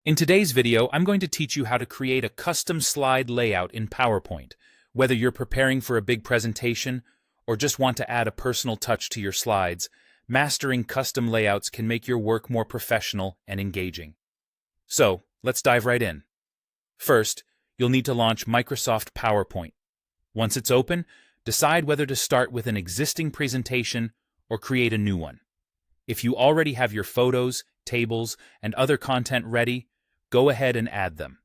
In today's video, I'm going to teach you how to create a custom slide layout in PowerPoint. Whether you're preparing for a big presentation or just want to add a personal touch to your slides, mastering custom layouts can make your work more professional and engaging. So, let's dive right in. First, you'll need to launch Microsoft PowerPoint. Once it's open, decide whether to start with an existing presentation or create a new one. If you already have your photos, tables, and other content ready, go ahead and add them.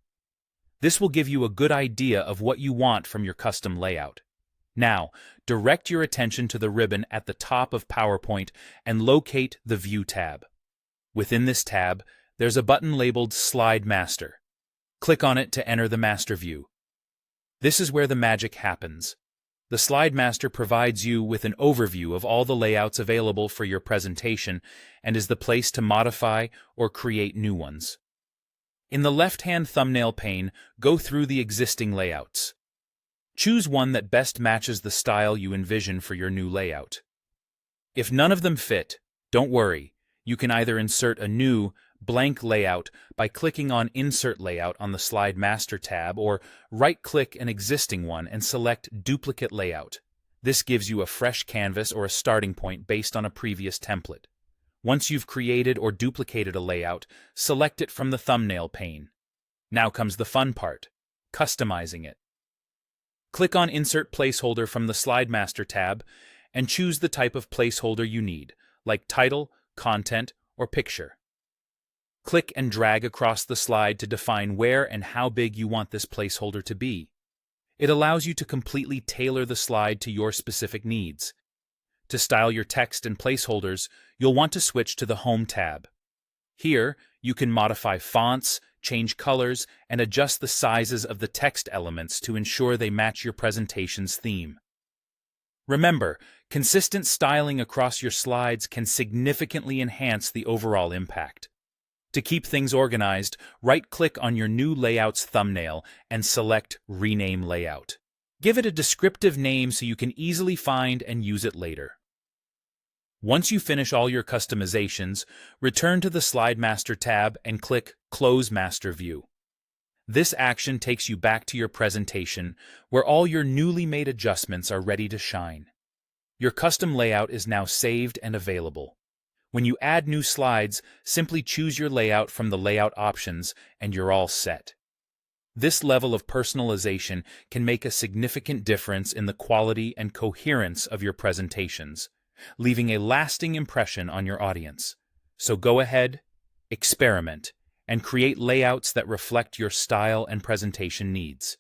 This will give you a good idea of what you want from your custom layout. Now, direct your attention to the ribbon at the top of PowerPoint and locate the View tab. Within this tab, there's a button labeled Slide Master. Click on it to enter the master view. This is where the magic happens. The Slide Master provides you with an overview of all the layouts available for your presentation and is the place to modify or create new ones. In the left-hand thumbnail pane, go through the existing layouts. Choose one that best matches the style you envision for your new layout. If none of them fit, don't worry. You can either insert a new, blank layout by clicking on Insert Layout on the Slide Master tab, or right-click an existing one and select Duplicate Layout. This gives you a fresh canvas or a starting point based on a previous template. Once you've created or duplicated a layout, select it from the thumbnail pane. Now comes the fun part, customizing it. Click on Insert Placeholder from the Slide Master tab and choose the type of placeholder you need, like title, content, or picture. Click and drag across the slide to define where and how big you want this placeholder to be. It allows you to completely tailor the slide to your specific needs. To style your text and placeholders, you'll want to switch to the Home tab. Here, you can modify fonts, change colors, and adjust the sizes of the text elements to ensure they match your presentation's theme. Remember, consistent styling across your slides can significantly enhance the overall impact. To keep things organized, right-click on your new layout's thumbnail and select Rename Layout. Give it a descriptive name so you can easily find and use it later. Once you finish all your customizations, return to the Slide Master tab and click Close Master View. This action takes you back to your presentation, where all your newly made adjustments are ready to shine. Your custom layout is now saved and available. When you add new slides, simply choose your layout from the layout options and you're all set. This level of personalization can make a significant difference in the quality and coherence of your presentations, leaving a lasting impression on your audience. So go ahead, experiment, and create layouts that reflect your style and presentation needs.